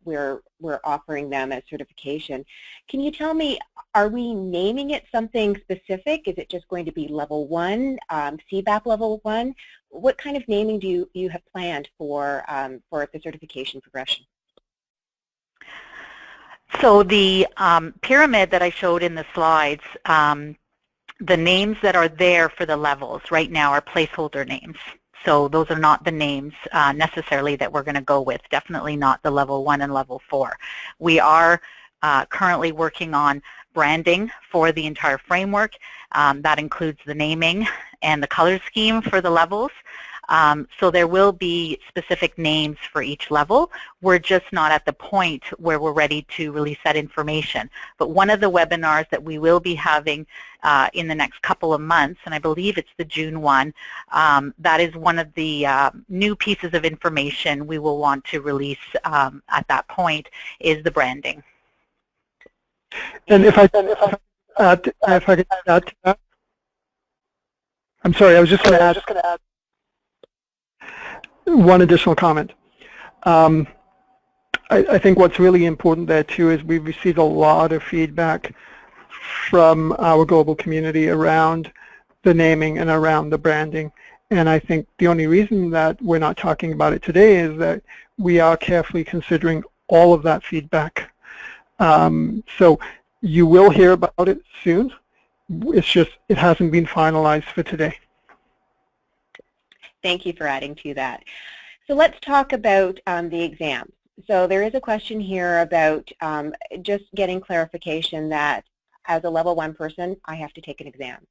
we're offering them as certification. Can you tell me, are we naming it something specific? Is it just going to be level 1, CBAP level 1? What kind of naming do you have planned for the certification progression? So the pyramid that I showed in the slides, the names that are there for the levels right now are placeholder names. So those are not the names necessarily that we're going to go with, definitely not the level 1 and level 4. We are currently working on branding for the entire framework. That includes the naming and the color scheme for the levels. So there will be specific names for each level. We're just not at the point where we're ready to release that information. But one of the webinars that we will be having in the next couple of months, and I believe it's the June one, that is one of the new pieces of information we will want to release at that point, is the branding. And if I could add to that, I'm sorry, I was just going to add one additional comment. I think what's really important there too is we've received a lot of feedback from our global community around the naming and around the branding. And I think the only reason that we're not talking about it today is that we are carefully considering all of that feedback. So you will hear about it soon. It's just, it hasn't been finalized for today. Thank you for adding to that. So let's talk about the exams. So there is a question here about just getting clarification that as a level 1 person, I have to take an exam.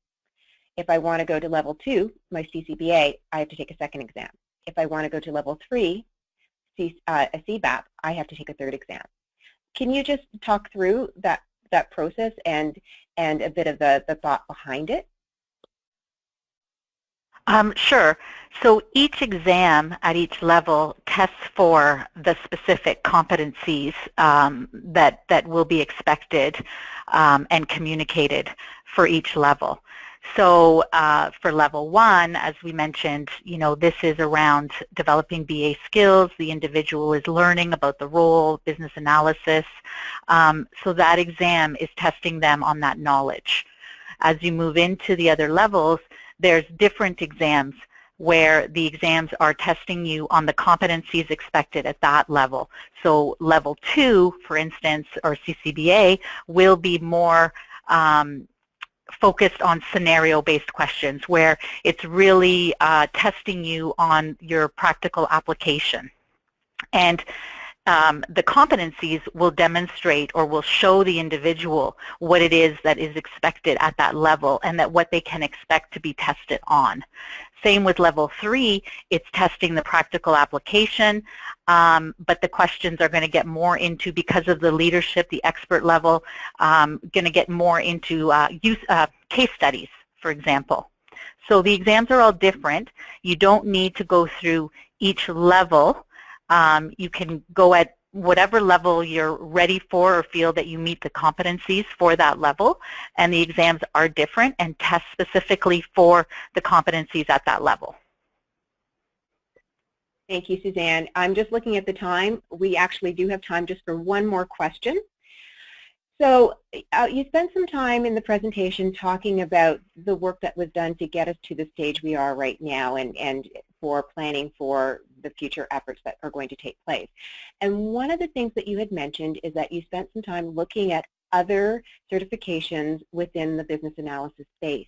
If I want to go to level 2, my CCBA, I have to take a second exam. If I want to go to level 3, a CBAP, I have to take a third exam. Can you just talk through that process and a bit of the thought behind it? Sure. So each exam at each level tests for the specific competencies that will be expected and communicated for each level. So for level 1, as we mentioned, you know, this is around developing BA skills. The individual is learning about the role, business analysis. So that exam is testing them on that knowledge. As you move into the other levels, there's different exams where the exams are testing you on the competencies expected at that level. So level 2, for instance, or CCBA, will be more focused on scenario-based questions, where it's really testing you on your practical application. And the competencies will demonstrate or will show the individual what it is that is expected at that level and that what they can expect to be tested on. Same with level 3, it's testing the practical application, but the questions are going to get more into, because of the leadership, the expert level, going to get more into case studies, for example. So the exams are all different. You don't need to go through each level. You can go at whatever level you're ready for or feel that you meet the competencies for that level, and the exams are different and test specifically for the competencies at that level. Thank you, Suzanne. I'm just looking at the time. We actually do have time just for one more question. So you spent some time in the presentation talking about the work that was done to get us to the stage we are right now, and for planning for the future efforts that are going to take place. And one of the things that you had mentioned is that you spent some time looking at other certifications within the business analysis space.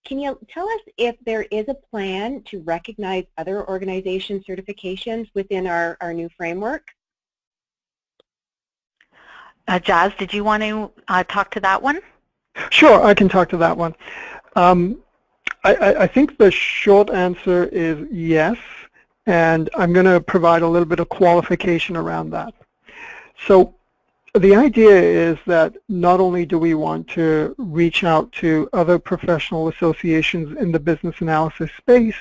Can you tell us if there is a plan to recognize other organization certifications within our new framework? Jazz, did you want to talk to that one? Sure, I can talk to that one. I think the short answer is yes, and I'm going to provide a little bit of qualification around that. So the idea is that not only do we want to reach out to other professional associations in the business analysis space,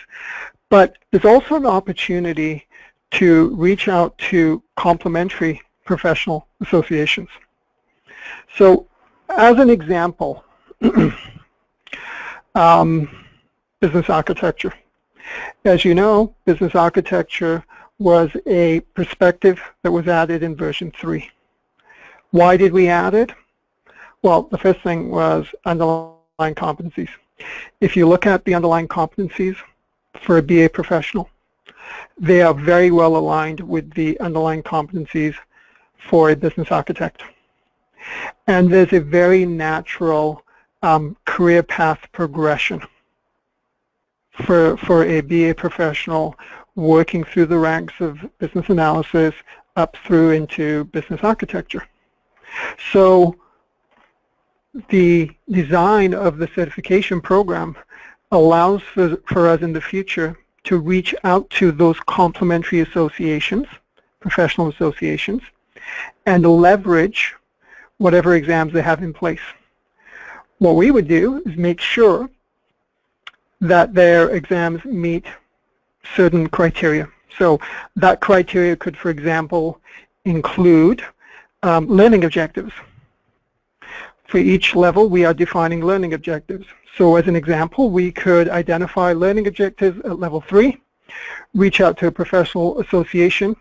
But there's also an opportunity to reach out to complementary professional associations. So as an example, business architecture. As you know, business architecture was a perspective that was added in version 3. Why did we add it? Well, the first thing was underlying competencies. If you look at the underlying competencies for a BA professional, they are very well aligned with the underlying competencies for a business architect. And there's a very natural career path progression for a BA professional working through the ranks of business analysis up through into business architecture. So the design of the certification program allows for us in the future to reach out to those complementary associations, professional associations, and leverage whatever exams they have in place. What we would do is make sure that their exams meet certain criteria. So that criteria could, for example, include learning objectives. For each level, we are defining learning objectives. So as an example, we could identify learning objectives at level 3, reach out to a professional association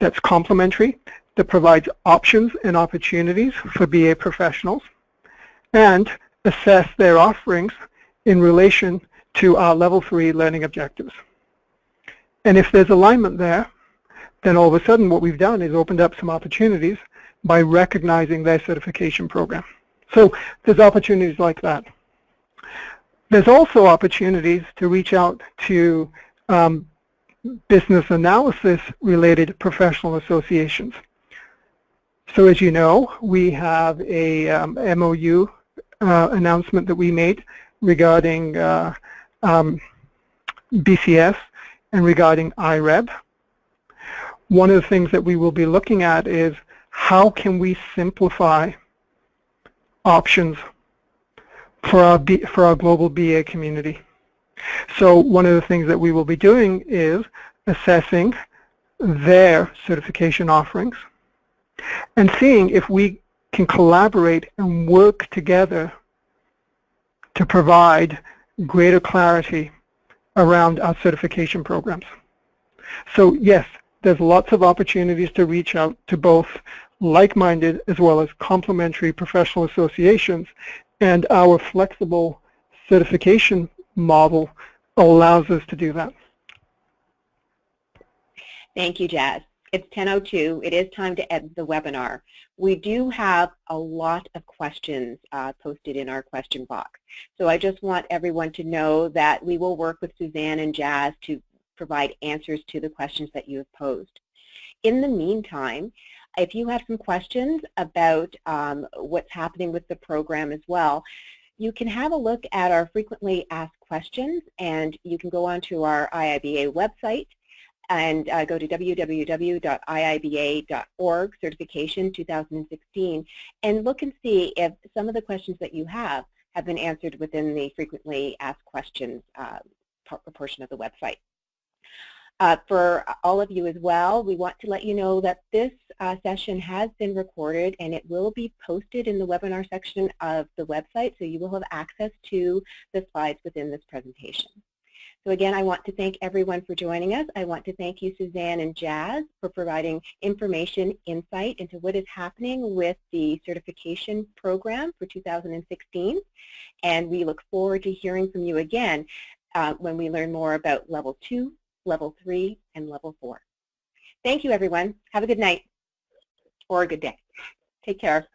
that's complementary, that provides options and opportunities for BA professionals, and assess their offerings in relation to our level 3 learning objectives. And if there's alignment there, then all of a sudden what we've done is opened up some opportunities by recognizing their certification program. So there's opportunities like that. There's also opportunities to reach out to business analysis related professional associations. So as you know, we have a MOU announcement that we made regarding BCS and regarding IIREB. One of the things that we will be looking at is how can we simplify options for our global BA community. So one of the things that we will be doing is assessing their certification offerings and seeing if we can collaborate and work together to provide greater clarity around our certification programs. So yes, there's lots of opportunities to reach out to both like-minded as well as complementary professional associations, and our flexible certification model allows us to do that. Thank you, Jazz. It's 10:02. It is time to end the webinar. We do have a lot of questions posted in our question box. So I just want everyone to know that we will work with Suzanne and Jazz to provide answers to the questions that you have posed. In the meantime, if you have some questions about what's happening with the program as well, you can have a look at our frequently asked questions, and you can go onto our IIBA website and go to www.iiba.org, certification 2016, and look and see if some of the questions that you have been answered within the frequently asked questions portion of the website. For all of you as well, we want to let you know that this session has been recorded and it will be posted in the webinar section of the website, so you will have access to the slides within this presentation. So again, I want to thank everyone for joining us. I want to thank you, Suzanne and Jazz, for providing information, insight into what is happening with the certification program for 2016. And we look forward to hearing from you again when we learn more about Level 2, Level 3, and Level 4. Thank you, everyone. Have a good night or a good day. Take care.